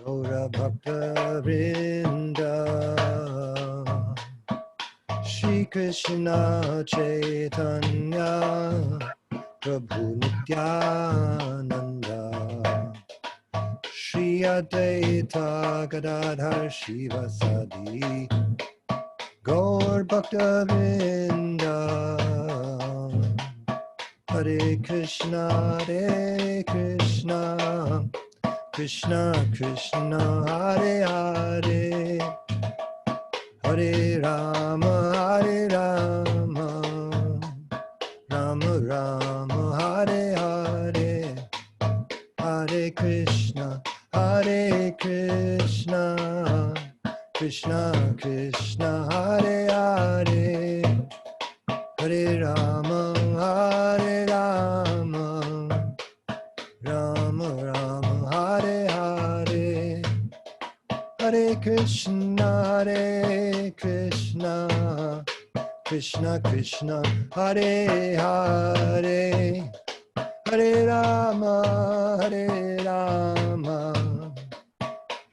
Gaura Bhakta Vrinda Shri Krishna Chaitanya Prabhu Nityananda Shri Advaita Gadadhar Shivasadi Gaur Bhakta Vrinda Hare Krishna Krishna Krishna Hare Hare Hare Rama Rama Rama Hare Hare Hare Krishna Krishna Krishna Hare Hare Hare Rama Rama Rama Hare Hare Hare Krishna Krishna Krishna Hare Hare Hare Rama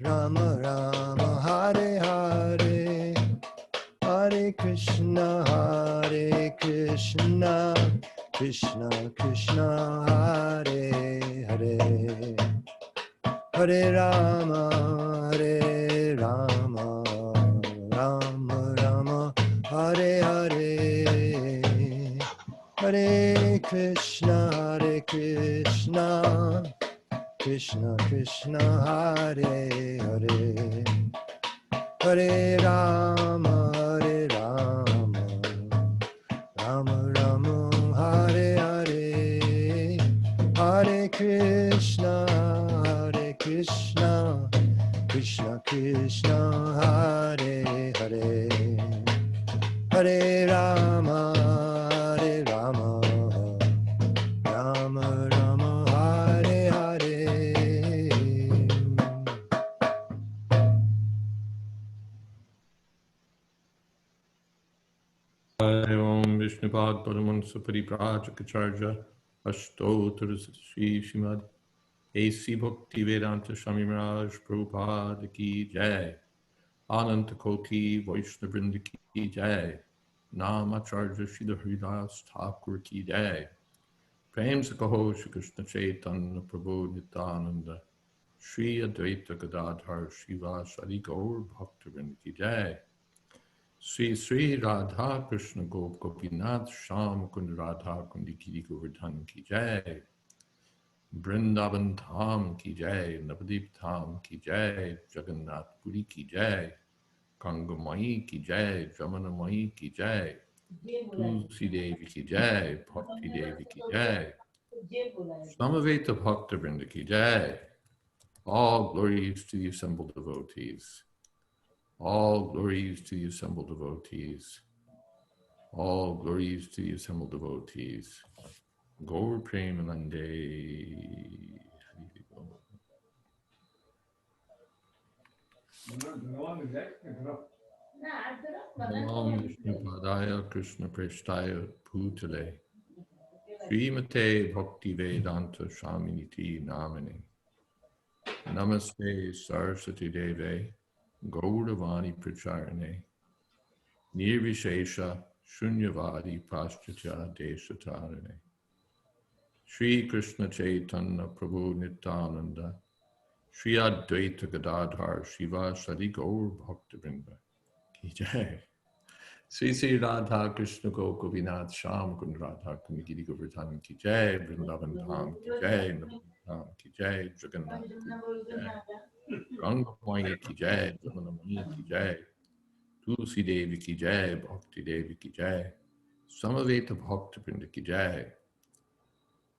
Rama Rama Hare Hare Hare Krishna Krishna Krishna Hare Hare Hare Rama Rama Rama Hare Hare Hare Krishna Krishna Krishna Hare Hare Hare Rama Rama Rama Hare Hare Hare Krishna Krishna Krishna Hare Hare Hare Rama Rama Rama Hare Hare Om Vishnupad Paramahansa Parivrajacharya Ashtottara Shri Srimad A.C. Bhakti Vedanta Swami Maharaj Prabhupada Ki Jai Ananta Koti Vaishnavrinda Ki Jai Namacharya Srila Haridas Thakur Ki Jai Prem Sakaho Shri Krishna Chaitanya Prabhu Nityananda Shri Advaita Gadadhar Shivasadi Gaur Bhaktivinoda Ki Jai Sri Sri Radha Krishna Gop Gopinath Sham Kund Radha Kundi Giri Govardhan Ki Jai Vrindavan Dham Ki Jai Navadip Dham Ki Jai Jagannath Puri Ki Jai Gangamai Ki Jai Jamunamai Ki Jai Tulsi Devi Ki Jai Bhakti Devi Ki Jai Samaveta Bhakta Vrinda Ki Jai. All glories to the assembled devotees. All glories to the assembled devotees. All glories to the assembled devotees. Gaur Premanande. Namam Vishnu Padaya Krishna Preshtaya Bhutale Srimate Bhakti Vedanta Shaminiti Namane Namaste Saraswati Deve Gauravani Pracharane Nirvishesha Shunyavadi Paschatya Deshatarane Shri Krishna Chaitanya Prabhu Nityananda Shri Advaita Gadadhar Shiva Sadi Gaur Bhaktivinoda Ki Jai Sri Sri Radha Krishna Govinath Sham Kund Radha Kundi Giri Govardhan Ki Jai Vrindavan Dham Ki Jai Navadvip Dham Ki Jai Jagannath Puri Ki Jai Gangamai Ki Jai Jamunamai Ki Jai Tulsi Devi Ki Jai Bhakti Devi Ki Jai Samaveta Bhaktivinoda Ki Jai.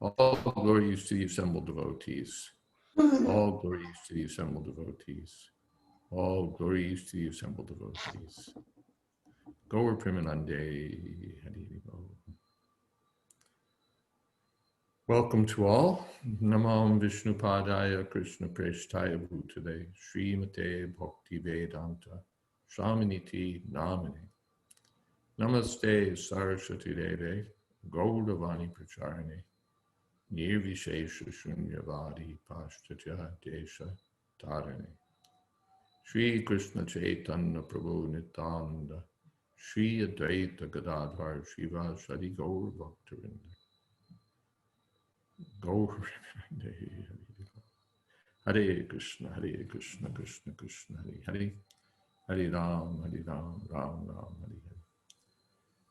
All glories to the assembled devotees. All glories to the assembled devotees. All glories to the assembled devotees. Gaur Premanande. Hari Bo. Welcome to all. Namam Vishnu Padaya Krishna Preshtaya Bhutale Srimate Bhakti Vedanta Shaminiti Namane Namaste Saraswati Deve Gauravani Pracharane Nirvishesha Shunyavadi Paschatya Desha Tarini. Shri Krishna Chaitanya Prabhu Nityananda, Shri Advaita Gadadhar Shiva Shadi Gaur Bhaktavinda. Gaur Hare Krishna, Hare Krishna, Krishna Krishna, Hare Hare, Hare Ram, Ram Ram, Hare Hare.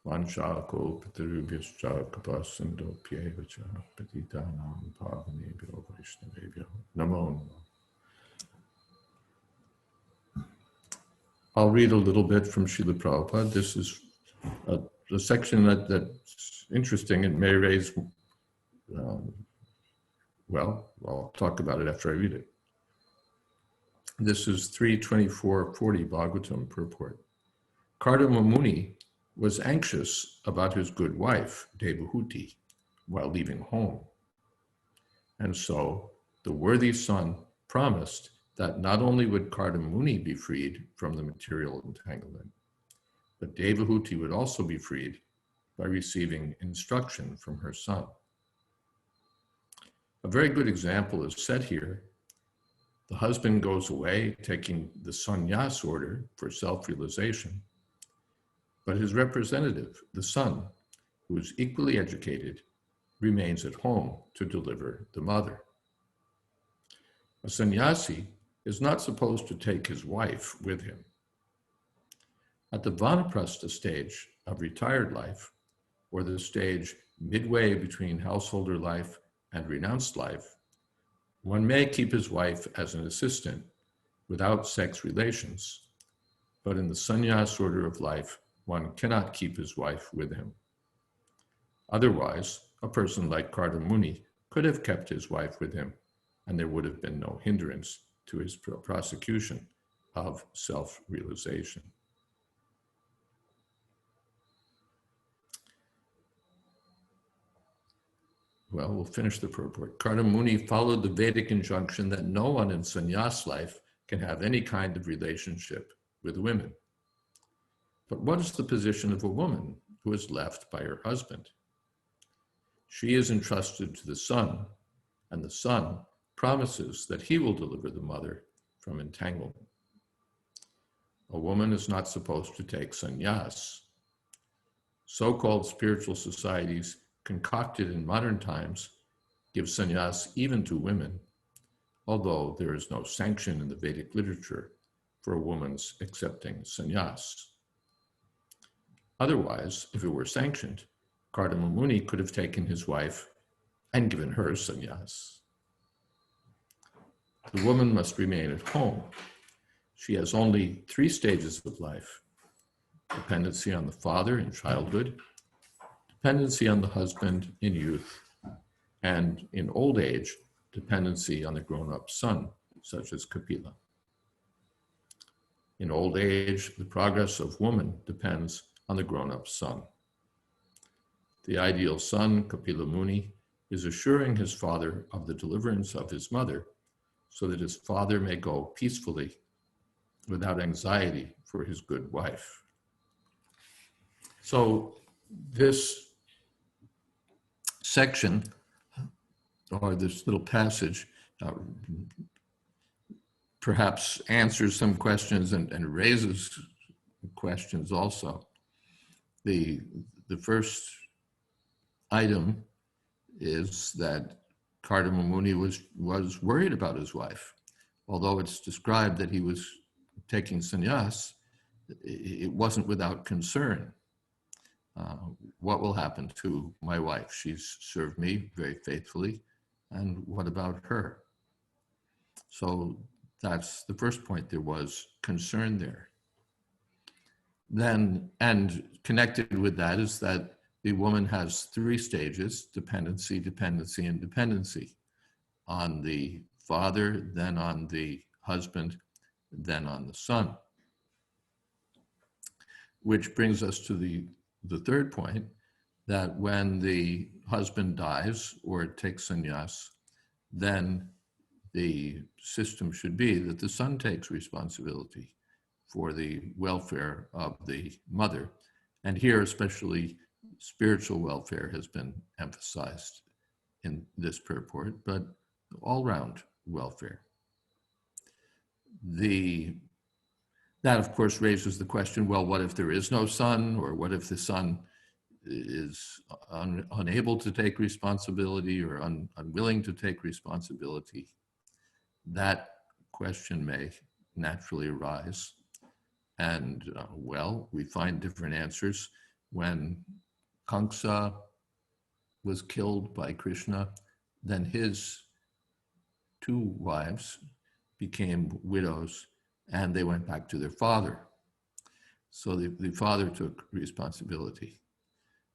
Vanshako Patarubhyascha Kapasindho Pyevacha Patitanam Pavanebhyo Vaishnavebhyo Namo Namo. I'll read a little bit from Srila Prabhupada. This is a section that's interesting. It may raise, well, I'll talk about it after I read it. This is 3:24:40 Bhagavatam purport. Kardama Muni was anxious about his good wife, Devahuti, while leaving home. And so the worthy son promised that not only would Kardama Muni be freed from the material entanglement, but Devahuti would also be freed by receiving instruction from her son. A very good example is set here. The husband goes away taking the sannyas order for self-realization, but his representative, the son, who is equally educated, remains at home to deliver the mother. A sannyasi is not supposed to take his wife with him. At the Vanaprastha stage of retired life, or the stage midway between householder life and renounced life, one may keep his wife as an assistant without sex relations, but in the sannyas order of life, one cannot keep his wife with him. Otherwise, a person like Kardama Muni could have kept his wife with him, and there would have been no hindrance to his prosecution of self-realization. Well, we'll finish the purport. Kardama Muni followed the Vedic injunction that no one in sannyas life can have any kind of relationship with women. But what is the position of a woman who is left by her husband? She is entrusted to the son, and the son promises that he will deliver the mother from entanglement. A woman is not supposed to take sannyas. So-called spiritual societies concocted in modern times give sannyas even to women, although there is no sanction in the Vedic literature for a woman's accepting sannyas. Otherwise, if it were sanctioned, Kardama Muni could have taken his wife and given her sannyas. The woman must remain at home. She has only 3 stages of life: dependency on the father in childhood, dependency on the husband in youth, and in old age, dependency on the grown-up son, such as Kapila. In old age, the progress of woman depends on the grown-up son. The ideal son, Kapila Muni, is assuring his father of the deliverance of his mother so that his father may go peacefully without anxiety for his good wife. So this section, or this little passage, perhaps answers some questions and raises questions also. The first item is that Kardama Muni was worried about his wife. Although it's described that he was taking sannyas, it wasn't without concern. What will happen to my wife? She's served me very faithfully, and what about her? So that's the first point. There was concern there. Then, and connected with that is that the woman has 3 stages: dependency, dependency, and dependency. On the father, then on the husband, then on the son. Which brings us to the third point, that when the husband dies or takes sannyas, then the system should be that the son takes responsibility for the welfare of the mother. And here especially spiritual welfare has been emphasized in this purport, but all-round welfare. that of course raises the question, well, what if there is no son, or what if the son is unable to take responsibility or unwilling to take responsibility? That question may naturally arise. And well, we find different answers. When Kamsa was killed by Krishna, then his two wives became widows and they went back to their father. So the father took responsibility.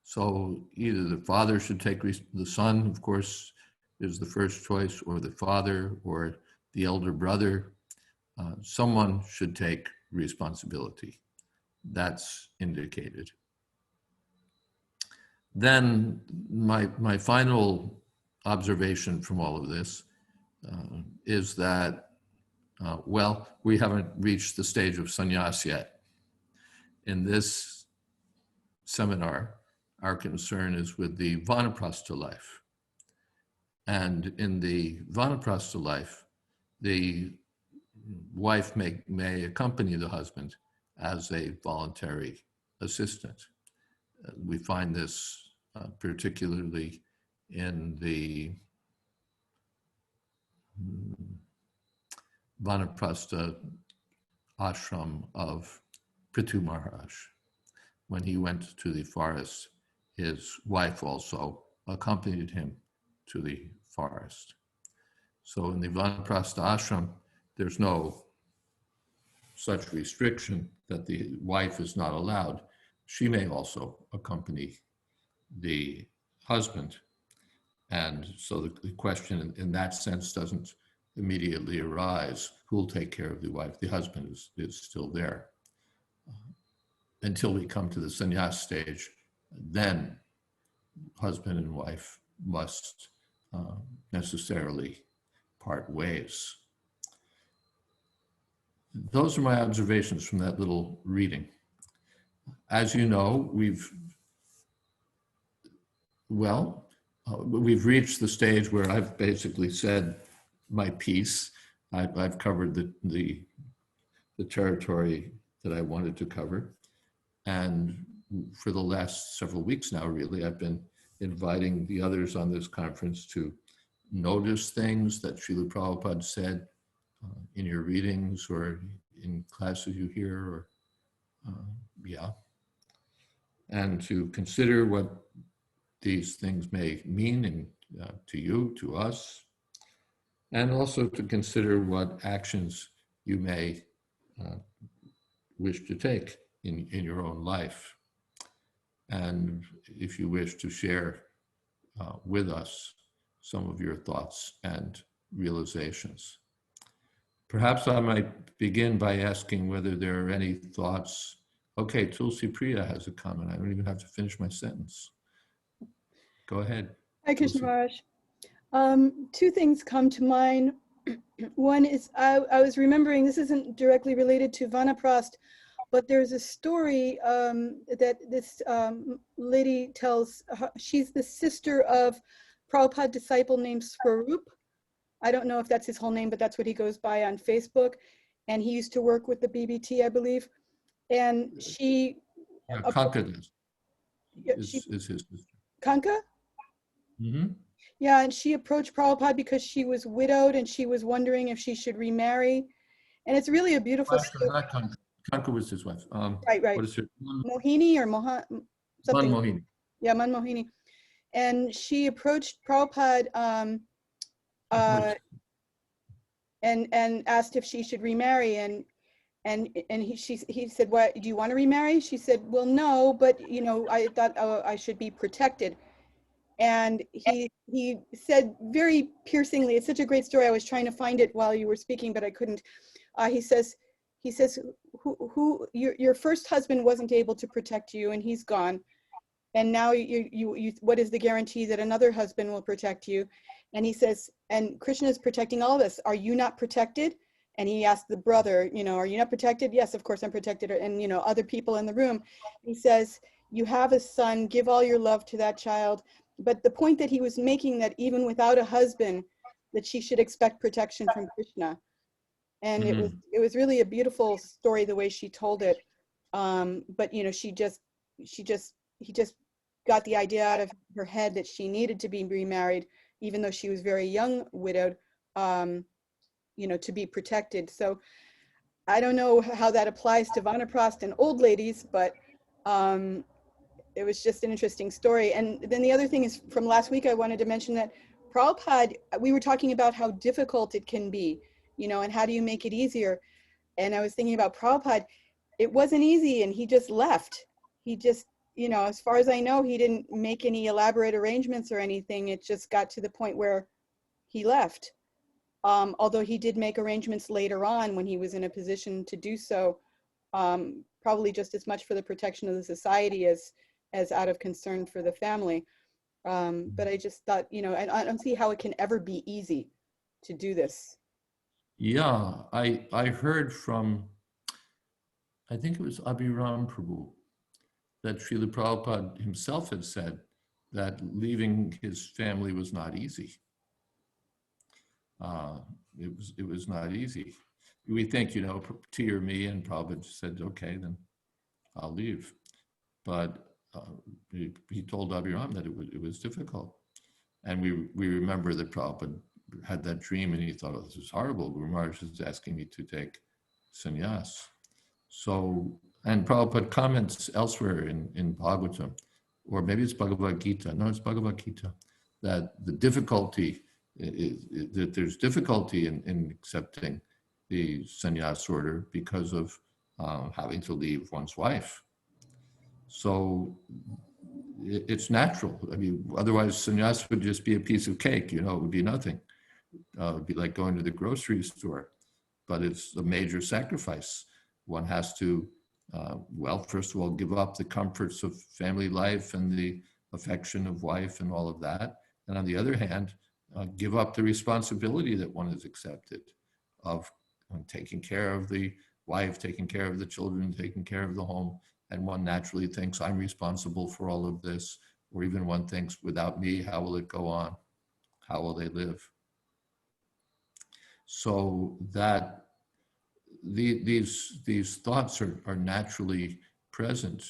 So either the father should take, the son, of course, is the first choice, or the father, or the elder brother. Someone should take responsibility. That's indicated. Then my final observation from all of this is that, well, we haven't reached the stage of sannyas yet. In this seminar, our concern is with the Vanaprastha life. And in the Vanaprastha life, the wife may accompany the husband as a voluntary assistant. We find this particularly in the Vanaprastha ashram of Prithu Maharaj. When he went to the forest, his wife also accompanied him to the forest. So in the Vanaprastha ashram, there's no such restriction that the wife is not allowed. She may also accompany the husband. And so the question in that sense doesn't immediately arise, who will take care of the wife? The husband is still there. Until we come to the sannyas stage, then husband and wife must necessarily part ways. Those are my observations from that little reading. As you know, we've reached the stage where I've basically said my piece. I've covered the territory that I wanted to cover. And for the last several weeks now, really, I've been inviting the others on this conference to notice things that Srila Prabhupada said in your readings or in classes you hear, or and to consider what these things may mean to you, to us, and also to consider what actions you may wish to take in your own life. And if you wish to share with us some of your thoughts and realizations. Perhaps I might begin by asking whether there are any thoughts. Okay, Tulsi Priya has a comment. I don't even have to finish my sentence. Go ahead. Hi, Krishna Maharaj. Two things come to mind. One is I was remembering, this isn't directly related to Vanaprastha, but there's a story that this lady tells. She's the sister of Prabhupada disciple named Swarup. I don't know if that's his whole name, but that's what he goes by on Facebook. And he used to work with the BBT, I believe. And she... Yeah, Kanka is his sister. Kanka? Mm-hmm. Yeah, and she approached Prabhupada because she was widowed and she was wondering if she should remarry. And it's really a beautiful story. Kanka was his wife. Right. What is her? Mohini or something. Mohini. Yeah, Mohini. And she approached Prabhupada and asked if she should remarry, and he said, "What, do you want to remarry?" She said, "Well, no, but I thought I should be protected." And he said very piercingly, it's such a great story. I was trying to find it while you were speaking, but I couldn't. He says, who your first husband wasn't able to protect you, and he's gone. And now you what is the guarantee that another husband will protect you? And he says, and Krishna is protecting all of us. Are you not protected? And he asked the brother, are you not protected? Yes, of course I'm protected. And other people in the room. He says, you have a son, give all your love to that child. But the point that he was making, that even without a husband, that she should expect protection from Krishna. And it was really a beautiful story the way she told it. But you know, he just got the idea out of her head that she needed to be remarried, even though she was very young, widowed, you know, to be protected. So I don't know how that applies to Vanaprastha and old ladies, but it was just an interesting story. And then the other thing is, from last week, I wanted to mention that Prabhupada, we were talking about how difficult it can be, you know, and how do you make it easier? And I was thinking about Prabhupada, it wasn't easy, and he just left. He just, you know, as far as I know, he didn't make any elaborate arrangements or anything. It just got to the point where he left. Although he did make arrangements later on when he was in a position to do so, probably just as much for the protection of the society as out of concern for the family. But I just thought, you know, I don't see how it can ever be easy to do this. Yeah, I heard from, I think it was Abhiram Prabhu, that Srila Prabhupada himself had said that leaving his family was not easy. It was not easy. We think, you know, T or me, and Prabhupada said, okay, then I'll leave. But he told Abhiram that it was difficult. And we remember that Prabhupada had that dream, and he thought, oh, this is horrible. Guru Maharaj is asking me to take sannyas. So, and Prabhupada comments elsewhere in Bhagavatam, or maybe it's Bhagavad Gita. No, it's Bhagavad Gita, that the difficulty that there's difficulty in accepting the sannyas order because of having to leave one's wife. So it's natural. I mean, otherwise sannyas would just be a piece of cake, you know, it would be nothing. It would be like going to the grocery store, but it's a major sacrifice. One has to, well, first of all, give up the comforts of family life and the affection of wife and all of that. And on the other hand, give up the responsibility that one has accepted of taking care of the wife, taking care of the children, taking care of the home. And one naturally thinks, I'm responsible for all of this. Or even one thinks, without me, how will it go on? How will they live? So that these thoughts are naturally present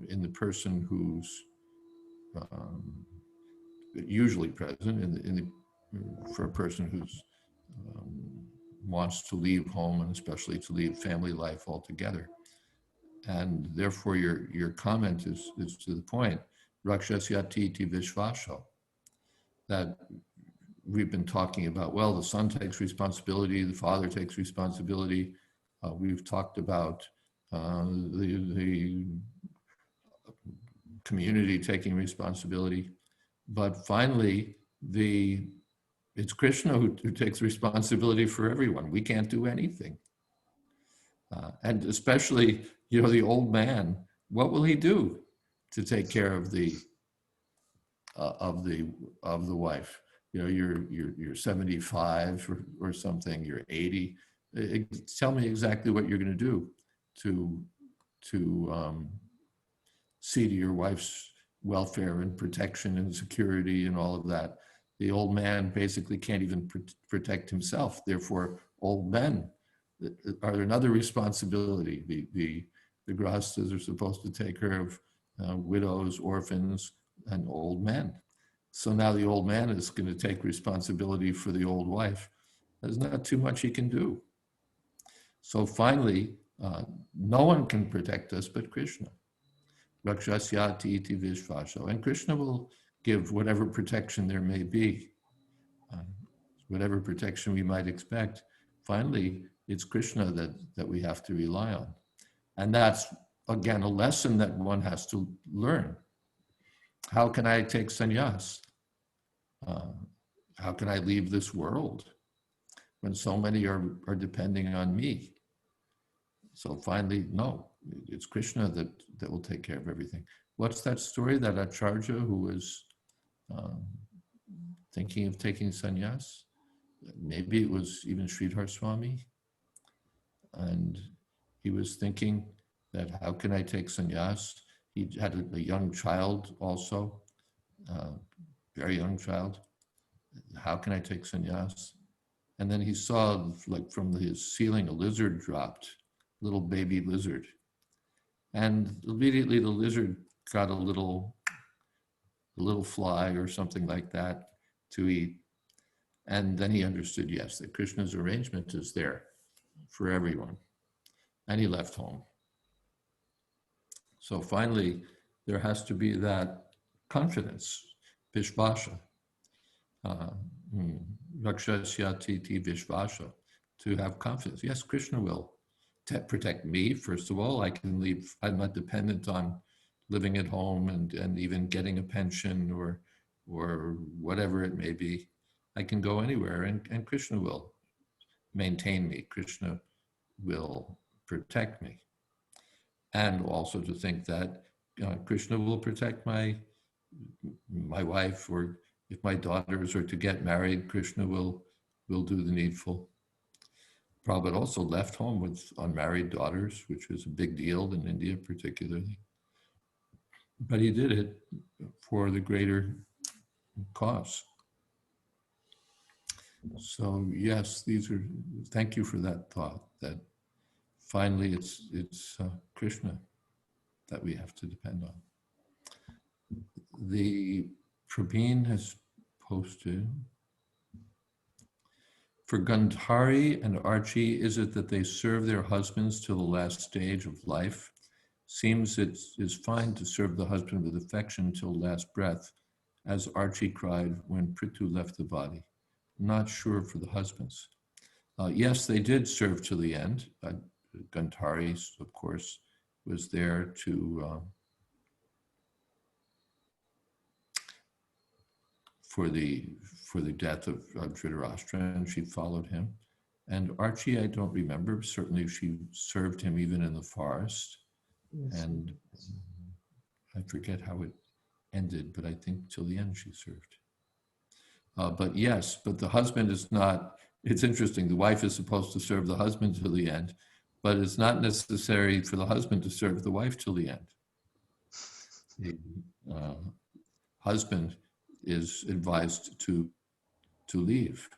in the person who's usually present for a person who's wants to leave home, and especially to leave family life altogether. And therefore your comment is to the point, Rakshasyati iti vishvasho, that we've been talking about, well, the son takes responsibility, the father takes responsibility. We've talked about the community taking responsibility. But finally, it's Krishna who takes responsibility for everyone. We can't do anything. And especially, you know, the old man, what will he do to take care of the wife? You know, you're 75 or something, you're 80. Tell me exactly what you're going to do to see to your wife's welfare and protection and security and all of that. The old man basically can't even protect himself. Therefore, old men are another responsibility. The grahastas are supposed to take care of widows, orphans, and old men. So now the old man is going to take responsibility for the old wife. There's not too much he can do. So finally, no one can protect us but Krishna. Rakshasyati iti vishvasho. And Krishna will give whatever protection there may be, whatever protection we might expect. Finally, it's Krishna that we have to rely on. And that's, again, a lesson that one has to learn. How can I take sannyas? How can I leave this world when so many are depending on me? So finally, no, it's Krishna that will take care of everything. What's that story, that Acharya who was thinking of taking sannyas? Maybe it was even Sridhar Swami. And he was thinking that how can I take sannyas? He had a young child also, very young child. How can I take sannyas? And then he saw, like from his ceiling, a lizard dropped, little baby lizard. And immediately the lizard got a little fly or something like that to eat. And then he understood, yes, that Krishna's arrangement is there for everyone. And he left home. So finally, there has to be that confidence, vishvasha, rakshasyati vishvasha, to have confidence. Yes, Krishna will protect me, first of all. I can leave, I'm not dependent on living at home and even getting a pension or whatever it may be. I can go anywhere and Krishna will maintain me. Krishna will protect me. And also to think that Krishna will protect my wife, or if my daughters are to get married, Krishna will do the needful. Prabhupada also left home with unmarried daughters, which was a big deal in India particularly. But he did it for the greater cause. So yes, thank you for that thought, that finally it's Krishna that we have to depend on. The Prabhin has posted, for Gandhari and Archie, is it that they serve their husbands till the last stage of life? Seems it is fine to serve the husband with affection till last breath, as Archie cried when Prithu left the body. Not sure for the husbands. Yes, they did serve till the end. Gandhari, of course, was there to for the death of Dhritarashtra, and she followed him. And Archie, I don't remember. Certainly, she served him even in the forest. Yes. And I forget how it ended, but I think till the end she served. But yes, but the husband is not. It's interesting. The wife is supposed to serve the husband till the end, but it's not necessary for the husband to serve the wife till the end. The husband is advised to leave.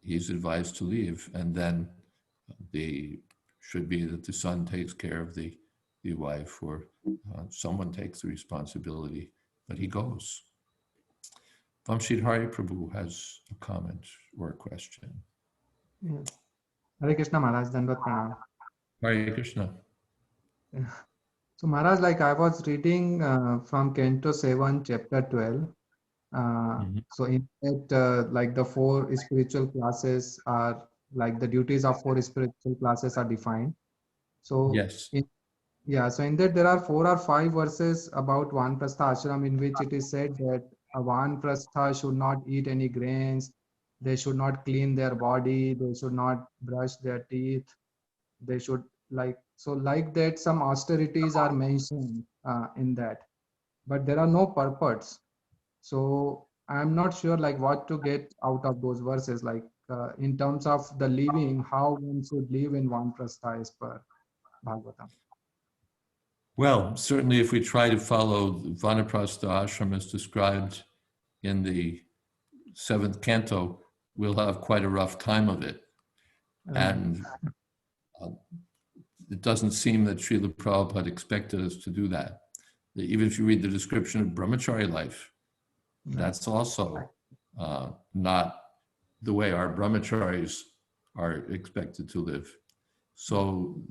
He's advised to leave, and then should be that the son takes care of the wife, or someone takes the responsibility, but he goes. Vamshid Hari Prabhu has a comment or a question. Yeah. Hare Krishna Maharaj, Dandavat Pranam. Hare Krishna. So Maharaj, like I was reading from Canto 7, chapter 12. So in that, like the 4 spiritual classes are, like the duties of 4 spiritual classes are defined. So yes. So in that there are 4 or 5 verses about Vanaprastha ashram, in which it is said that a Vanaprastha should not eat any grains, they should not clean their body, they should not brush their teeth, they should like that some austerities are mentioned in that, but there are no purports. So I'm not sure like what to get out of those verses, like in terms of the living, how one should live in Vanaprastha as per Bhagavatam. Well, certainly if we try to follow Vanaprastha ashram as described in the 7th canto, we'll have quite a rough time of it. And it doesn't seem that Srila Prabhupada expected us to do that. Even if you read the description of brahmachari life, that's also not the way our brahmacharis are expected to live. So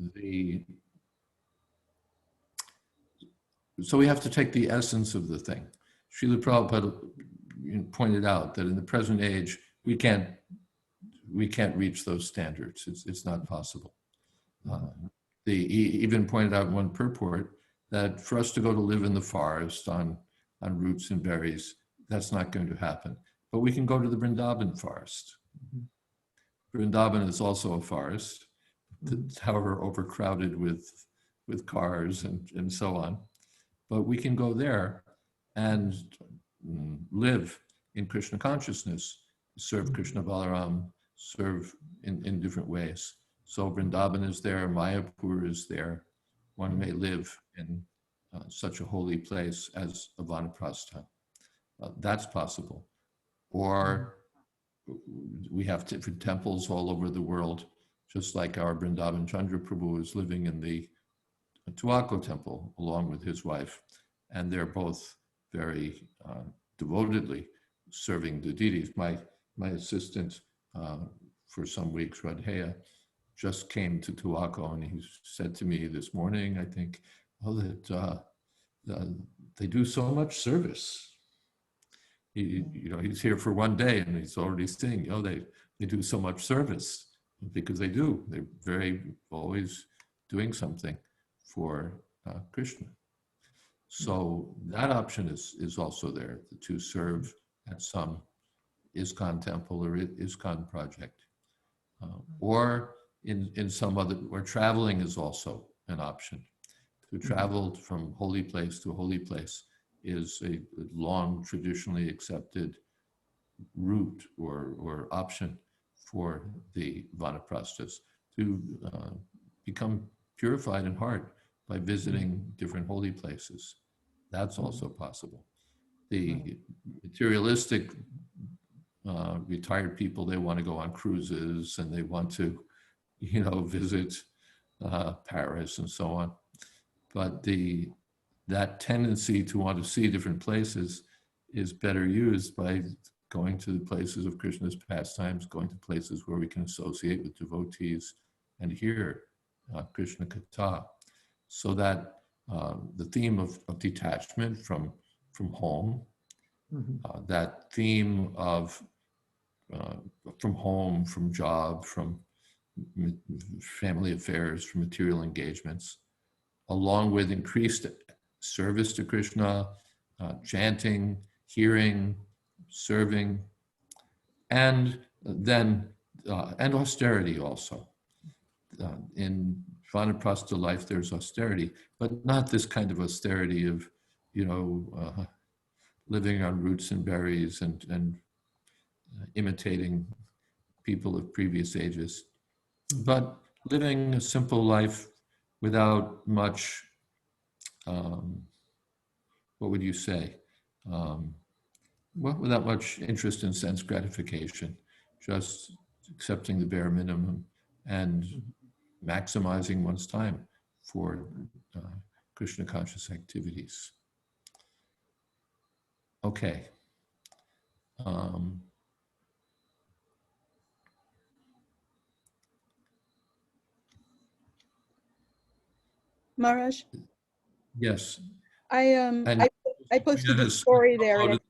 we have to take the essence of the thing. Srila Prabhupada pointed out that in the present age, we can't reach those standards. It's not possible. He even pointed out in one purport that for us to go to live in the forest on roots and berries, that's not going to happen. But we can go to the Vrindavan forest. Vrindavan is also a forest, however overcrowded with cars and so on. But we can go there and live in Krishna consciousness, serve Krishna Balaram, serve in different ways. So Vrindavan is there, Mayapur is there. One may live in such a holy place as a Vanaprastha. That's possible. Or we have different temples all over the world, just like our Vrindavan Chandra Prabhu is living in the Tuako temple along with his wife, and they're both very devotedly serving the deities. My assistant for some weeks, Radheya, just came to Tuako, and he said to me this morning, I think, oh, that they do so much service. He's here for one day, and he's already saying, they do so much service, because they do. They're very always doing something for Krishna. So that option is also there, to serve at some ISKCON temple or ISKCON project, or in some other, where traveling is also an option. To travel from holy place to holy place is a long, traditionally accepted route or option for the Vanaprasthas to become purified in heart by visiting different holy places. That's also possible. The materialistic retired people, they want to go on cruises and they want to, visit Paris and so on. But that tendency to want to see different places is better used by going to the places of Krishna's pastimes, going to places where we can associate with devotees and hear Krishna Katha. So that the theme of detachment from home, that theme of from home, from job, from family affairs, from material engagements, along with increased service to Krishna, chanting, hearing, serving, and then and austerity also. In Vanaprastha life, there's austerity, but not this kind of austerity of, living on roots and berries and imitating people of previous ages, but living a simple life without much, what would you say? Without much interest in sense gratification, just accepting the bare minimum and maximizing one's time for Krishna conscious activities. Okay. Maharaj, Yes. I posted the story there, and it's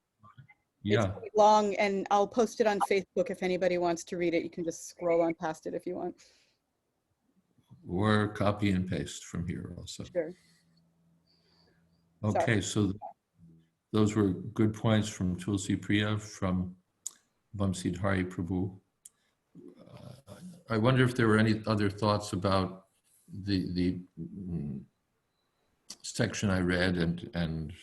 Yeah. pretty long, and I'll post it on Facebook if anybody wants to read it. You can just scroll on past it if you want. Or copy and paste from here also. Sure. Okay, so those were good points from Tulsi Priya, from Vamsidhari Prabhu. I wonder if there were any other thoughts about the section I read and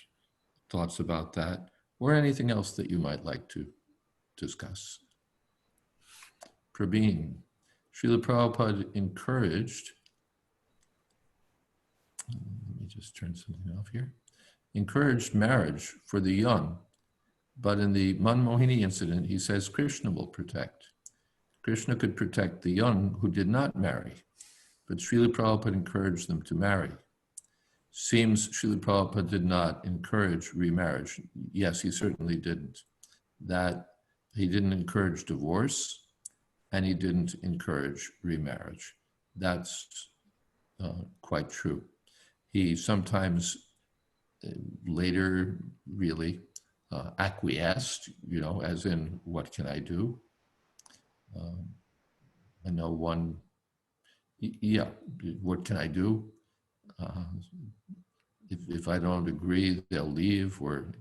thoughts about that, or anything else that you might like to discuss. Prabeen, Srila Prabhupada encouraged, let me just turn something off here, encouraged marriage for the young, but in the Manmohini incident, he says Krishna will protect. Krishna could protect the young who did not marry, but Srila Prabhupada encouraged them to marry. Seems Srila Prabhupada did not encourage remarriage. Yes, he certainly didn't. That he didn't encourage divorce, and he didn't encourage remarriage. That's quite true. He sometimes later really acquiesced, as in, what can I do? I know one, what can I do? If I don't agree, they'll leave, or,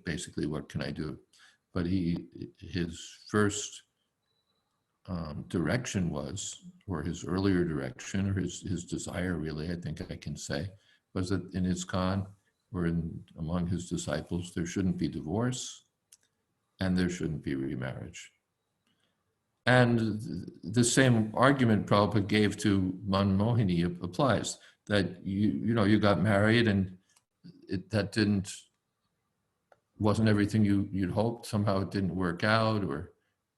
basically what can I do? But his first direction was, or his earlier direction, or his desire really, I think I can say, was that in ISKCON, or among his disciples, there shouldn't be divorce and there shouldn't be remarriage. And the same argument Prabhupada gave to Manmohini applies, that you got married and that wasn't everything you'd hoped, somehow it didn't work out, or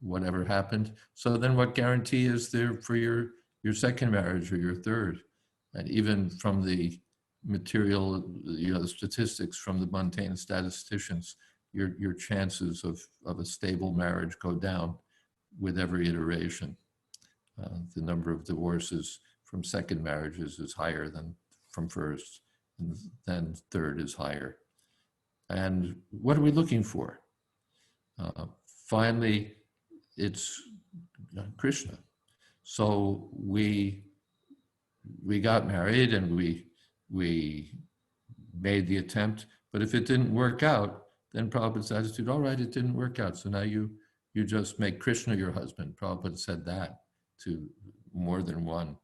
whatever happened. So then what guarantee is there for your second marriage or your third? And even from the material, the statistics from the mundane statisticians, your chances of a stable marriage go down with every iteration. The number of divorces from second marriages is higher than from first, and then third is higher. And what are we looking for? Finally, it's Krishna. So we got married and we made the attempt, but if it didn't work out, then Prabhupada's attitude, all right, it didn't work out. So now you just make Krishna your husband. Prabhupada said that to more than one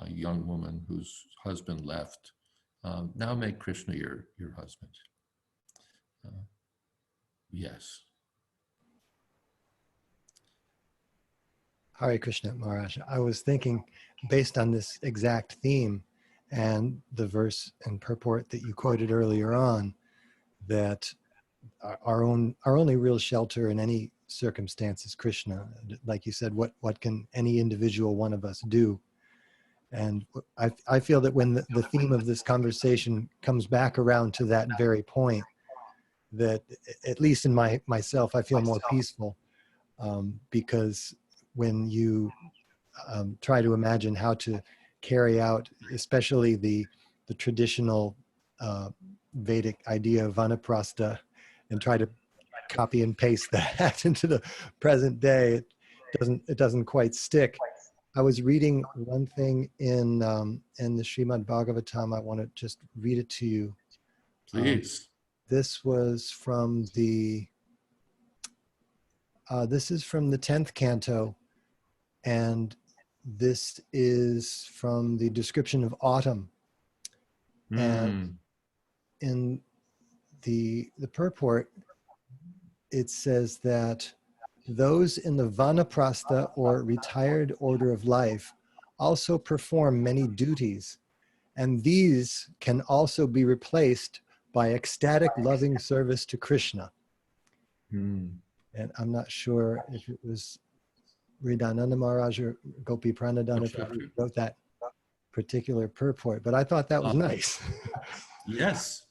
young woman whose husband left. Now make Krishna your husband. Yes. Hare Krishna, Maharaj. I was thinking, based on this exact theme and the verse and purport that you quoted earlier on, that our only real shelter in any circumstance is Krishna. Like you said, what can any individual one of us do? And I feel that when the theme of this conversation comes back around to that very point, that at least in myself, I feel more peaceful, because when you try to imagine how to carry out, especially the traditional Vedic idea of Vanaprastha, and try to copy and paste that into the present day, it doesn't quite stick. I was reading one thing in the Srimad Bhagavatam. I want to just read it to you. Please. This was from this is from the 10th canto, and this is from the description of autumn. And in the purport, it says that those in the Vanaprastha or retired order of life also perform many duties, and these can also be replaced by ecstatic loving service to Krishna. And I'm not sure if it was Ridananda Maharaj or Gopi Pranadhana who wrote that particular purport, but I thought that was nice. Yes,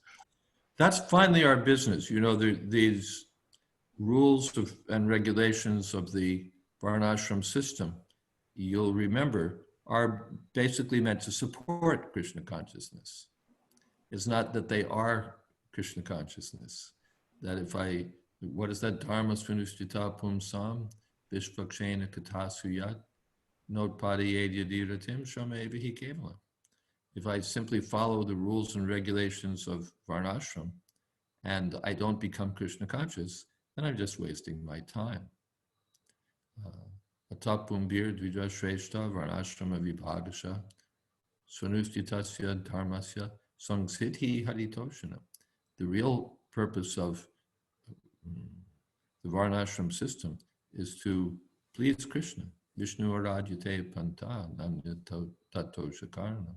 that's finally our business. You know, these rules and regulations of the Varnashram system, you'll remember, are basically meant to support Krishna consciousness. It's not that they are Krishna consciousness. That what is that? Dharma svinustita pumsam vishvakshena katasuyat notpadi edyadiratim shamevahi kevalam. If I simply follow the rules and regulations of Varnashram and I don't become Krishna conscious, then I'm just wasting my time. Atapumbir dvija shreshta varnashrama vibhagasha swanustitasya dharmasya sangsiddhi haritoshana. The real purpose of the Varnashram system is to please Krishna. Vishnu aradhyate panta nanya tato shakarana.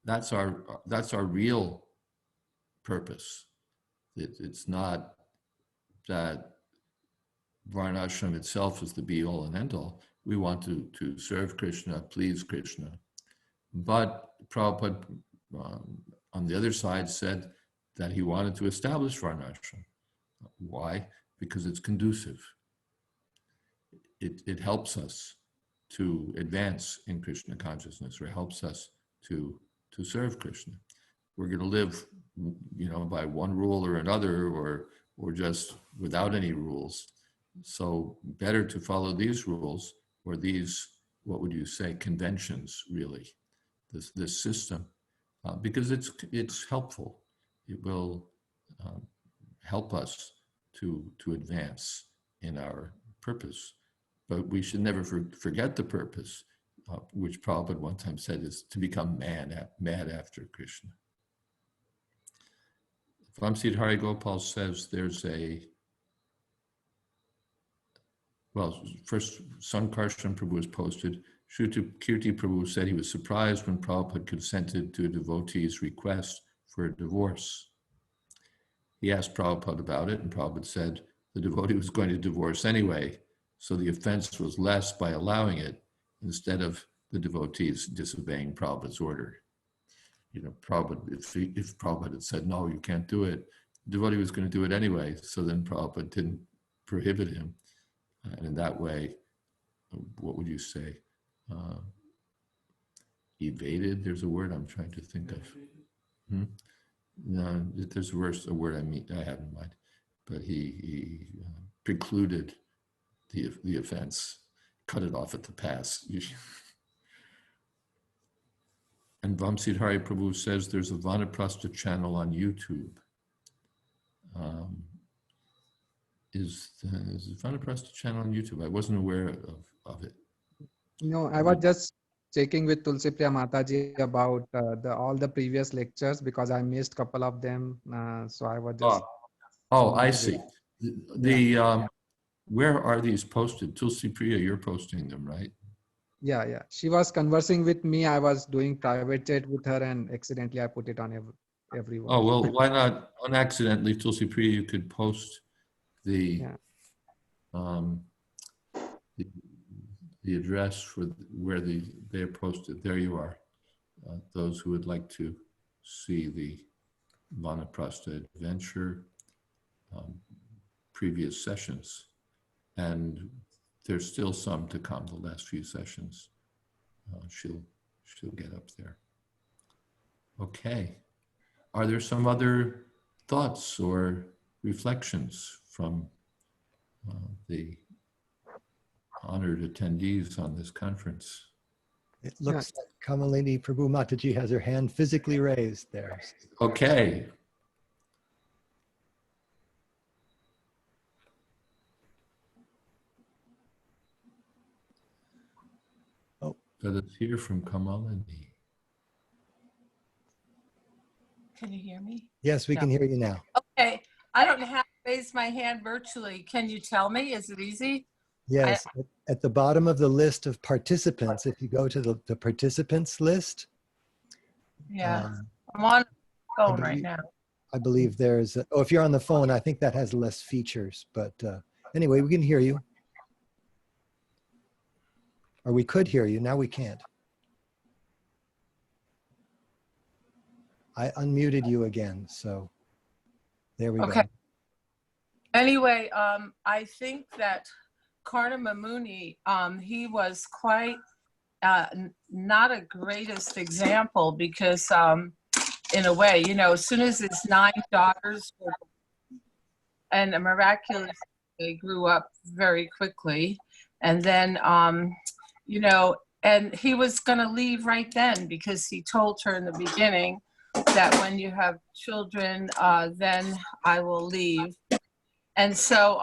That's our real purpose. It's not that Varnashram itself is the be-all and end-all. We want to serve Krishna, please Krishna. But Prabhupada, on the other side, said that he wanted to establish Varnashram. Why? Because it's conducive. It helps us to advance in Krishna consciousness, or helps us to serve Krishna. We're going to live, by one rule or another, or just without any rules. So better to follow these rules, or these, what would you say, conventions, really, this system, because it's helpful. It will help us to advance in our purpose. But we should never forget the purpose, which Prabhupada one time said is to become mad after Krishna. Vamsid Hari Gopal says there's first Sankarshan Prabhu has posted, Shruti Kirti Prabhu said he was surprised when Prabhupada consented to a devotee's request for a divorce. He asked Prabhupada about it, and Prabhupada said the devotee was going to divorce anyway, So the offense was less by allowing it instead of the devotees disobeying Prabhupada's order. You know, Prabhupada, if Prabhupada had said, no, you can't do it, the devotee was going to do it anyway. So then Prabhupada didn't prohibit him. And in that way, what would you say? Evaded, there's a word I'm trying to think of. No, there's a word I have in mind. But he precluded the offense, cut it off at the pass. And Vamsidhari Prabhu says there's a Vanaprastha channel on YouTube. Is the Vanaprastha channel on YouTube? I wasn't aware of it. No, I was just checking with Tulsi Priya Mataji about all the previous lectures because I missed couple of them. So I was just. Oh, I see. Where are these posted? Tulsi Priya, you're posting them, right? Yeah. She was conversing with me. I was doing private chat with her, and accidentally I put it on everyone. Oh, well, why not unaccidentally, Tulsi Priya, you could post the address for where they're posted. There you are. Those who would like to see the Vanaprastha adventure previous sessions. And there's still some to come, the last few sessions. She'll get up there. Okay. Are there some other thoughts or reflections from the honored attendees on this conference? It looks like Kamalini Prabhu Mataji has her hand physically raised there. Okay. Oh. Let us hear from Kamalini. Can you hear me? Yes, we can hear you now. Okay. I don't have to raise my hand virtually. Can you tell me? Is it easy? Yes, at the bottom of the list of participants, if you go to the participants list. Yeah, I'm on the phone right now. I believe there's, if you're on the phone, I think that has less features, but anyway, we can hear you. Or we could hear you, now we can't. I unmuted you again, so there we go. Anyway, I think that Karnama Muni, he was quite not a greatest example because in a way, you know, as soon as his 9 daughters were, and miraculously they grew up very quickly, and then, you know, and he was going to leave right then because he told her in the beginning that when you have children, then I will leave. And so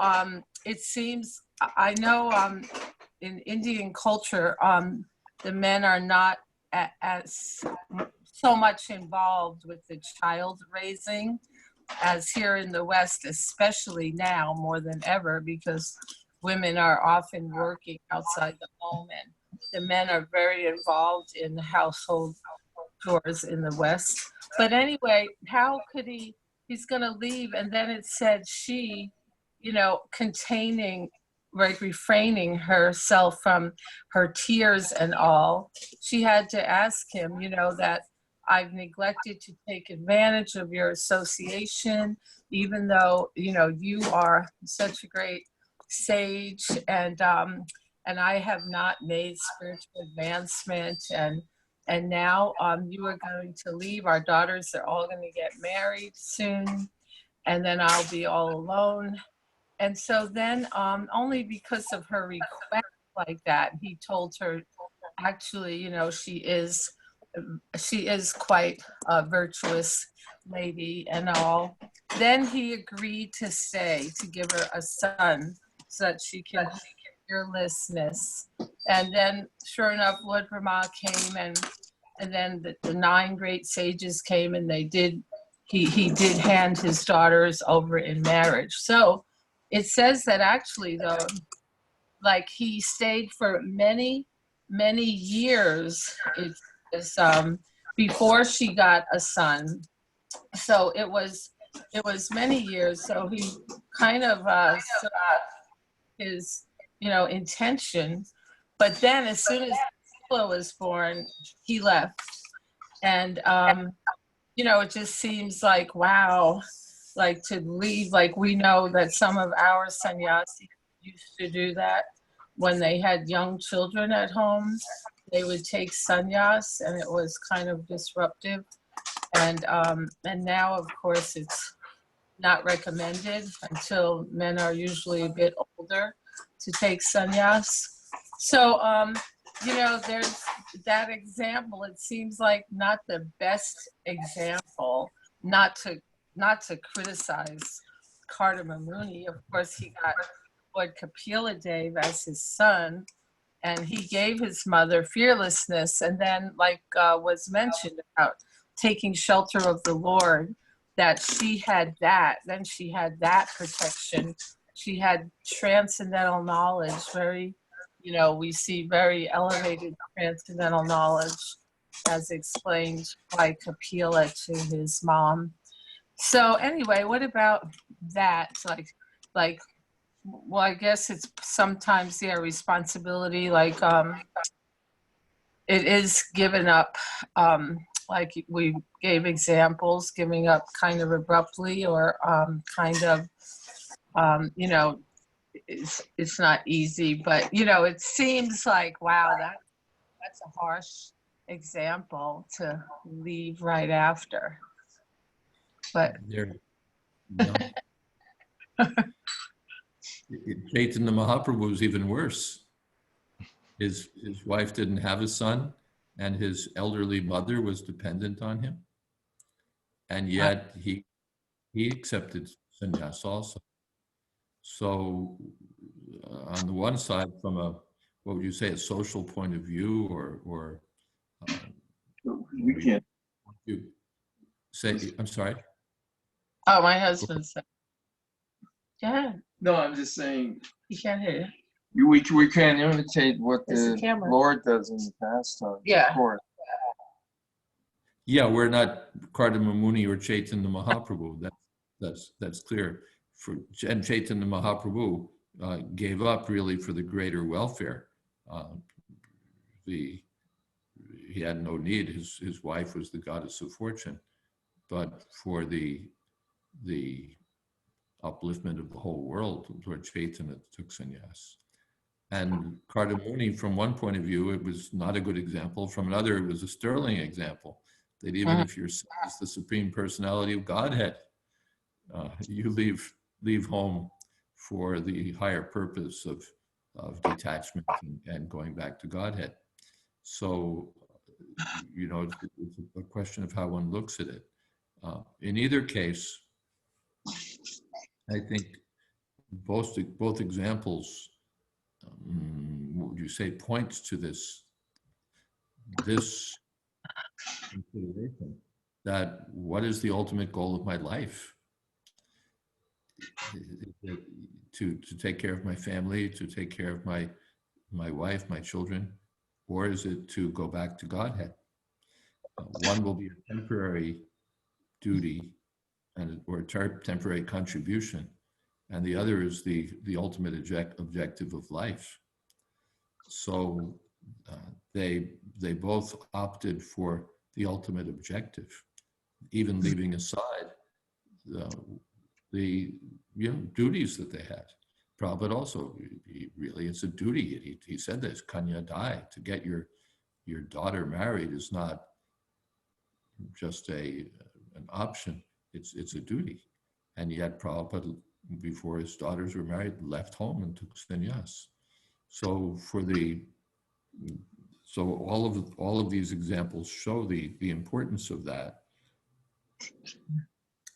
it seems, I know in Indian culture, the men are not as so much involved with the child raising as here in the West, especially now more than ever, because women are often working outside the home and the men are very involved in the household chores in the West. But anyway, how could he's going to leave, and then it said she, you know, refraining herself from her tears and all. She had to ask him, you know, that I've neglected to take advantage of your association, even though, you know, you are such a great sage, and I have not made spiritual advancement, and now you are going to leave. Our daughters are all going to get married soon, and then I'll be all alone. And so then only because of her request like that, he told her, actually, you know, she is quite a virtuous lady and all. Then he agreed to stay, to give her a son so that she can have fearlessness. And then sure enough, Lord Brahma came, and then the 9 great sages came, and he did hand his daughters over in marriage. So it says that actually, though, like he stayed for many, many years. It was before she got a son. So it was many years. So he kind of his intention. But then as soon as Philo was born, he left. And, it just seems like, wow, like to leave, like we know that some of our sannyasis used to do that when they had young children at home. They would take sannyas, and it was kind of disruptive. And now, of course, it's not recommended until men are usually a bit older to take sannyas. So, there's that example. It seems like not the best example, not to criticize Kardama Muni. Of course, he got Lord Kapila Dev as his son, and he gave his mother fearlessness. And then, like was mentioned about taking shelter of the Lord, that she had that. Then she had that protection. She had transcendental knowledge, very, we see very elevated transcendental knowledge as explained by Kapila to his mom. So anyway, what about that? Well, I guess it's sometimes their responsibility, it is given up, like we gave examples, giving up kind of abruptly or it's not easy, but it seems like, wow, that's a harsh example to leave right after. But Chaitanya Mahaprabhu was even worse. His wife didn't have a son, and his elderly mother was dependent on him, and yet he accepted sannyas also. So on the one side, from a, what would you say, a social point of view, or you can't. You say, I'm sorry. Oh, my husband said, yeah, No, I'm just saying, he can't hear you. we can't imitate what It's the the camera. Lord does in the pastime. Yeah. Of course. Yeah, we're not Kardama Muni or Chaitanya Mahaprabhu. That's clear. And Chaitanya Mahaprabhu gave up really for the greater welfare. He had no need. His wife was the goddess of fortune, but for the upliftment of the whole world, Lord Chaitanya took sannyas. And Kardama Muni, from one point of view, it was not a good example. From another, it was a sterling example. That even if your son is the Supreme Personality of Godhead, you leave home for the higher purpose of detachment and going back to Godhead. So, it's a question of how one looks at it. In either case, I think both examples, what would you say, points to this consideration, that what is the ultimate goal of my life? To take care of my family, to take care of my wife, my children, or is it to go back to Godhead? One will be a temporary duty or a temporary contribution, and the other is the ultimate objective of life. So they both opted for the ultimate objective, even leaving aside the duties that they had. Prabhupada also, really, it's a duty. He said this, Kanya Dai, to get your daughter married is not just an option, it's a duty. And yet Prabhupada, before his daughters were married, left home and took sannyas. So all of these examples show the importance of that.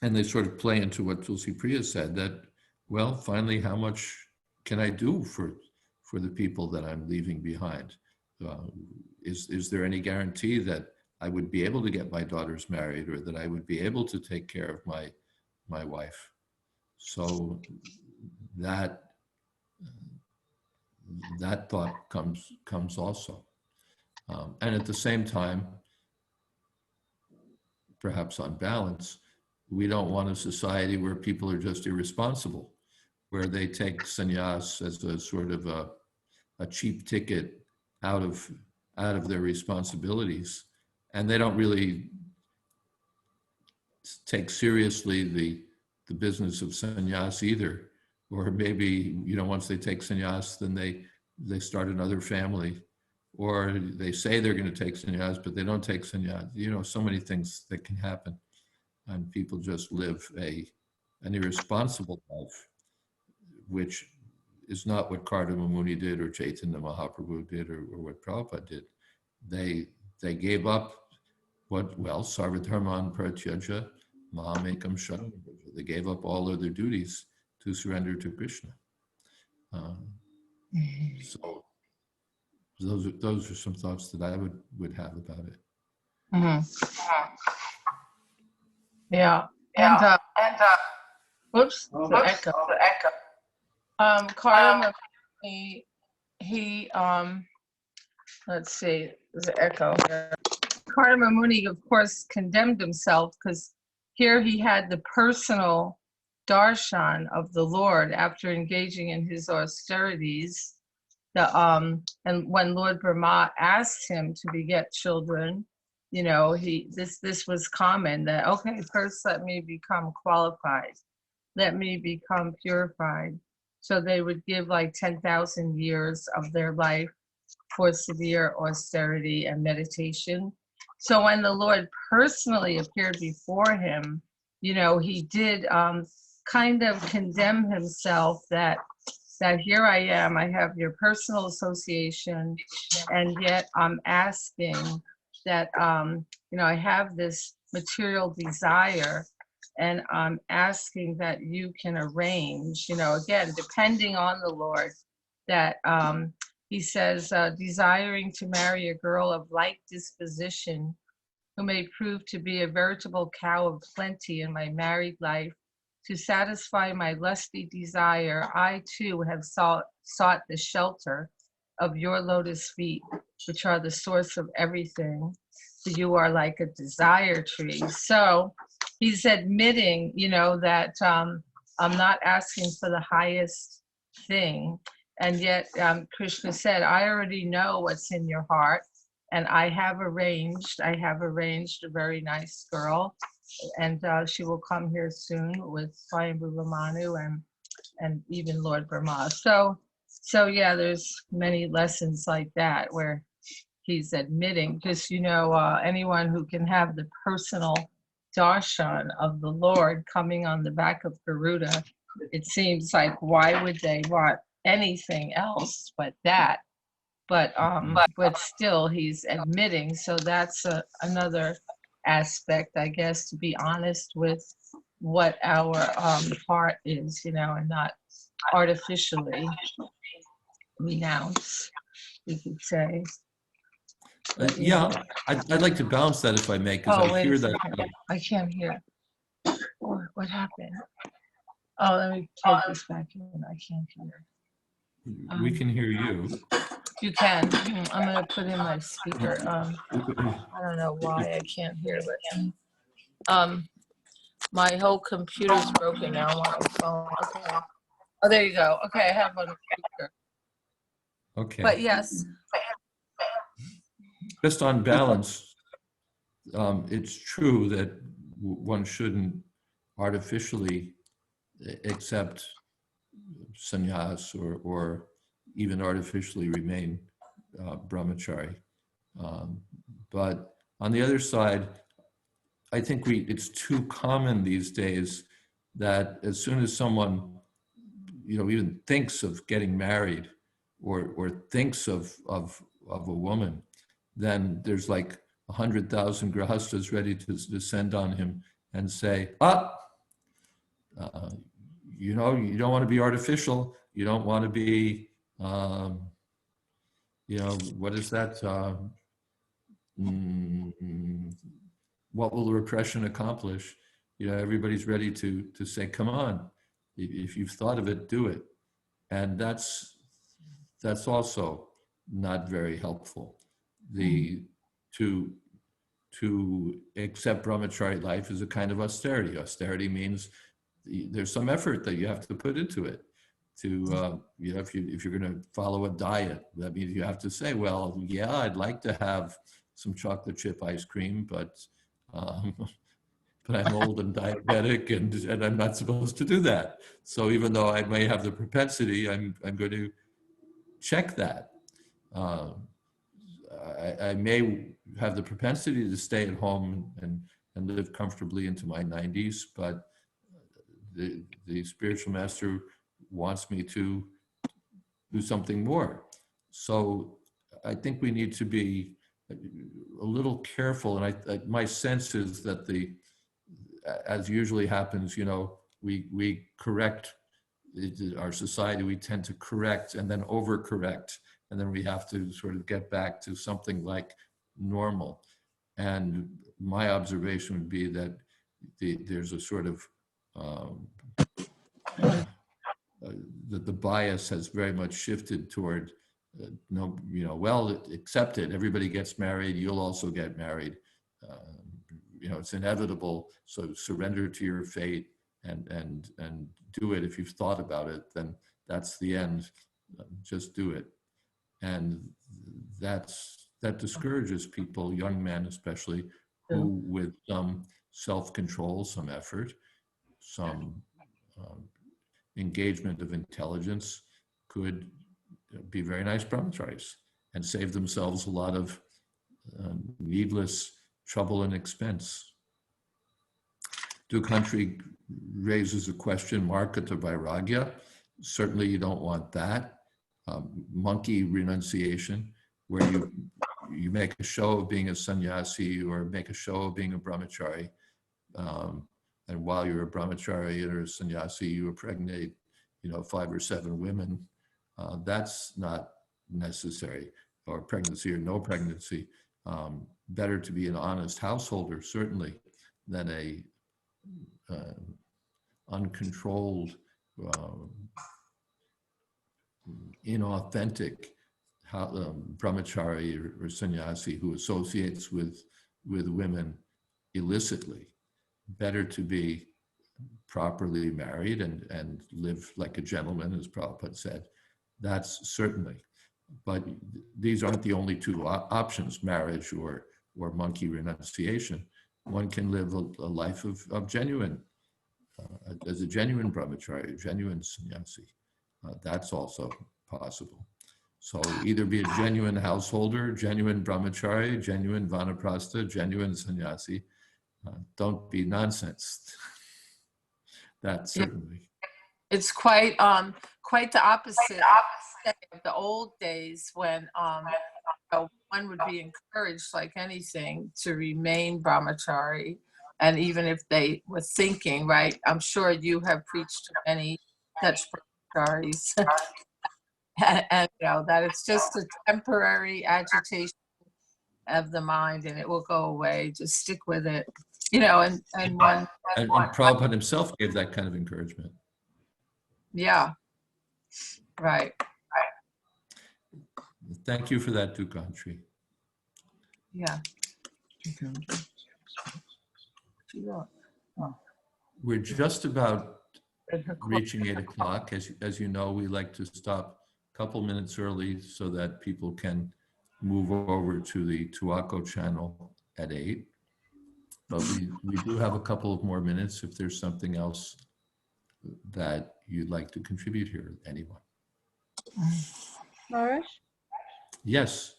And they sort of play into what Tulsi Priya said, that, well, finally, how much can I do for the people that I'm leaving behind? Is there any guarantee that I would be able to get my daughters married, or that I would be able to take care of my wife? So that thought comes also. And at the same time, perhaps on balance, we don't want a society where people are just irresponsible. where they take sannyas as a sort of a cheap ticket out of their responsibilities, and they don't really take seriously the business of sannyas either. Or maybe, once they take sannyas, then they start another family, or they say they're going to take sannyas, but they don't take sannyas. So many things that can happen, and people just live an irresponsible life, which is not what Kardama Muni did, or Chaitanya Mahaprabhu did, or what Prabhupada did. They gave up Sarvadharman Pratyaja Mahamekam Sharanam Vraja. They gave up all of their duties to surrender to Krishna. So those are some thoughts that I would have about it. Yeah. And whoops, the echo. Kardama, he let's see, there's an echo here. Kardama Muni, of course, condemned himself because here he had the personal darshan of the Lord after engaging in his austerities. And when Lord Brahma asked him to beget children, this was common, that, okay, first let me become qualified, let me become purified. So they would give like 10,000 years of their life for severe austerity and meditation. So when the Lord personally appeared before him, he did kind of condemn himself that here I am, I have your personal association, and yet I'm asking that, I have this material desire, and I'm asking that you can arrange, again, depending on the Lord, that he says, desiring to marry a girl of like disposition, who may prove to be a veritable cow of plenty in my married life, to satisfy my lusty desire, I too have sought the shelter of your lotus feet, which are the source of everything. For you are like a desire tree. So he's admitting, that I'm not asking for the highest thing. And yet Krishna said, I already know what's in your heart. And I have arranged a very nice girl, and she will come here soon with Swayambhu Ramanu and even Lord Brahma. So yeah, there's many lessons like that where he's admitting, because anyone who can have the personal darshan of the Lord coming on the back of Garuda, it seems like, why would they want anything else but that? But still he's admitting, so that's another aspect, I guess, to be honest with what our heart is, and not artificially renounce, we could say. Yeah, I'd like to balance that, if I may, because I hear that. I can't hear. What happened? Oh, let me take this back in. I can't hear. We can hear you. You can. I'm going to put in my speaker. I don't know why I can't hear, but my whole computer's broken now. I'm on the phone. Okay. Oh, there you go. Okay, I have on the speaker. Okay. But yes. Just on balance, it's true that one shouldn't artificially accept sannyas or even artificially remain brahmachari. But on the other side, I think it's too common these days that as soon as someone, even thinks of getting married or thinks of a woman, then there's like 100,000 grahastas ready to descend on him and say, you don't want to be artificial. You don't want to be, what is that? What will repression accomplish? Everybody's ready to say, come on, if you've thought of it, do it. And that's also not very helpful. To accept brahmachari life is a kind of austerity. Austerity means there's some effort that you have to put into it. to if you're going to follow a diet, that means you have to say, well, yeah, I'd like to have some chocolate chip ice cream, but I'm old and diabetic, and I'm not supposed to do that. So even though I may have the propensity, I'm going to check that. I may have the propensity to stay at home and live comfortably into my 90s, but the spiritual master wants me to do something more. So I think we need to be a little careful. And my sense is that as usually happens, we correct our society. We tend to correct and then overcorrect, and then we have to sort of get back to something like normal. And my observation would be that there's a sort of that the bias has very much shifted toward well, accept it. Everybody gets married. You'll also get married. It's inevitable. So surrender to your fate and do it. If you've thought about it, then that's the end. Just do it. And that discourages people, young men especially, who with some self-control, some effort, some engagement of intelligence could be very nice brahmacharis and save themselves a lot of needless trouble and expense. Dukantri raises a question, Markata Vairagya. Certainly you don't want that. Monkey renunciation, where you make a show of being a sannyasi or make a show of being a brahmachari. And while you're a brahmachari or a sannyasi, you impregnate, 5 or 7 women. That's not necessary, or pregnancy or no pregnancy. Better to be an honest householder, certainly, than a uncontrolled, inauthentic brahmachari or sannyasi who associates with women illicitly. Better to be properly married and live like a gentleman, as Prabhupada said. That's certainly. But these aren't the only two options, marriage or monkey renunciation. One can live a life of genuine, as a genuine brahmachari, a genuine sannyasi. That's also possible. So either be a genuine householder, genuine brahmachari, genuine vanaprastha, genuine sannyasi. Don't be nonsense. That certainly. It's quite the opposite of the old days when one would be encouraged, like anything, to remain brahmachari. And even if they were thinking, right, I'm sure you have preached to many such brahmacharis, and that it's just a temporary agitation of the mind and it will go away. Just stick with it, and Prabhupada himself gave that kind of encouragement. Yeah, right. Thank you for that, Dukantri. Yeah. We're just about reaching 8 o'clock. As you know, we like to stop a couple minutes early so that people can move over to the Tuaco channel at 8. But we do have a couple of more minutes if there's something else that you'd like to contribute here, anyone. Maharaj? Yes.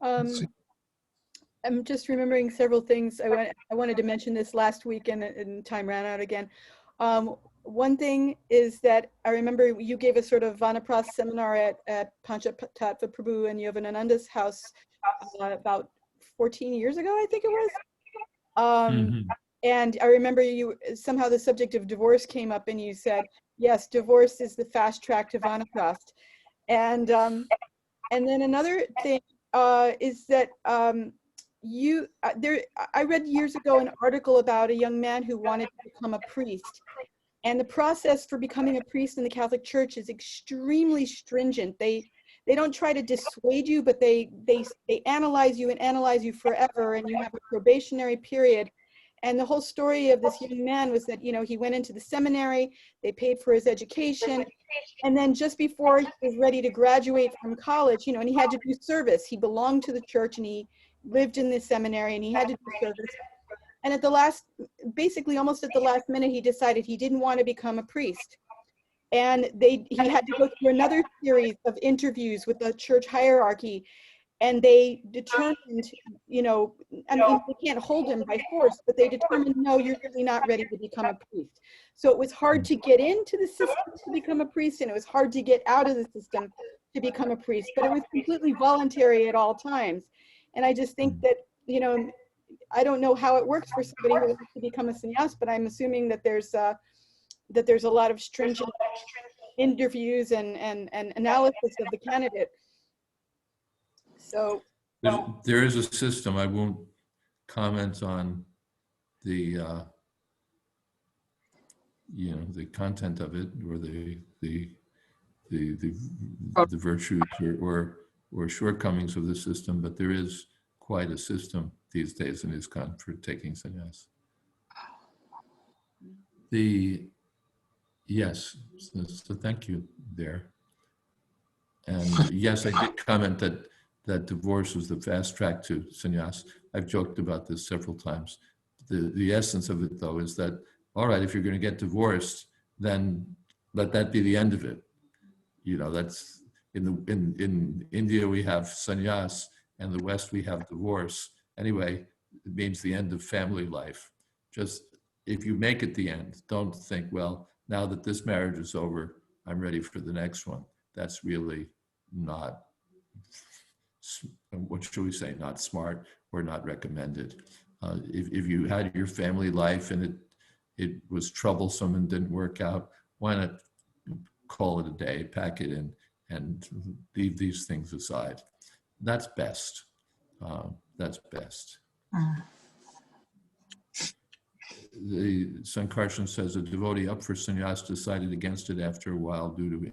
I'm just remembering several things. I wanted to mention this last week and time ran out again. One thing is that I remember you gave a sort of Vanaprastha seminar at Panchatattva Prabhu and Yoganananda's house about 14 years ago, I think it was. And I remember somehow the subject of divorce came up and you said, yes, divorce is the fast track to Vanaprastha. And then another thing is that I read years ago an article about a young man who wanted to become a priest. And the process for becoming a priest in the Catholic Church is extremely stringent. They don't try to dissuade you, but they analyze you and analyze you forever, and you have a probationary period. And the whole story of this young man was that, he went into the seminary, they paid for his education. And then just before he was ready to graduate from college, and he had to do service. He belonged to the church and he lived in the seminary and he had to do service. And at the last, basically almost at the last minute, he decided he didn't want to become a priest. And he had to go through another series of interviews with the church hierarchy. And they determined, they can't hold him by force, but they determined, no, you're really not ready to become a priest. So it was hard to get into the system to become a priest, and it was hard to get out of the system to become a priest, but it was completely voluntary at all times. And I just think that, I don't know how it works for somebody who wants to become a sannyas, but I'm assuming that there's a lot of stringent interviews and analysis of the candidate. So there is a system. I won't comment on the the content of it or the virtues or shortcomings of the system, but there is quite a system these days in ISKCON for taking sannyas. Yes, so thank you there. And yes, I did comment that divorce was the fast track to sannyas. I've joked about this several times. The essence of it, though, is that, all right, if you're going to get divorced, then let that be the end of it. That's in India we have sannyas, and the West we have divorce. Anyway, it means the end of family life. Just if you make it the end, don't think, well, now that this marriage is over, I'm ready for the next one. That's really not, what should we say, not smart or not recommended. If you had your family life and it was troublesome and didn't work out, why not call it a day, pack it in, and leave these things aside? That's best. That's best. The Sankarshan says a devotee up for sannyas decided against it after a while due to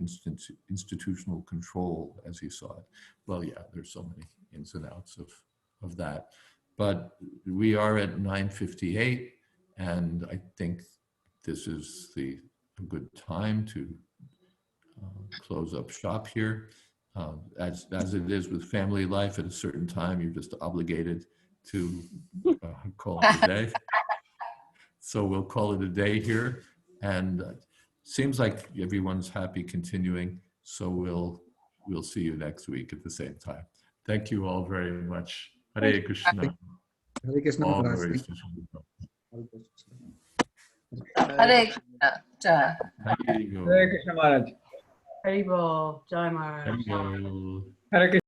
institutional control, as he saw it. Well, yeah, there's so many ins and outs of that. But we are at 9:58, and I think this is a good time to close up shop here. As it is with family life, at a certain time, you're just obligated to call it a day. So we'll call it a day here, and seems like everyone's happy continuing. So we'll see you next week at the same time. Thank you all very much. Hare Krishna. Hare Krishna. All Maharaj. glories Thank to Shri Krishna. Hare Krishna. Hare Hare Krishna Maharaj. Haribol, Jai Maharaj. Hare Krishna. Hare Krishna.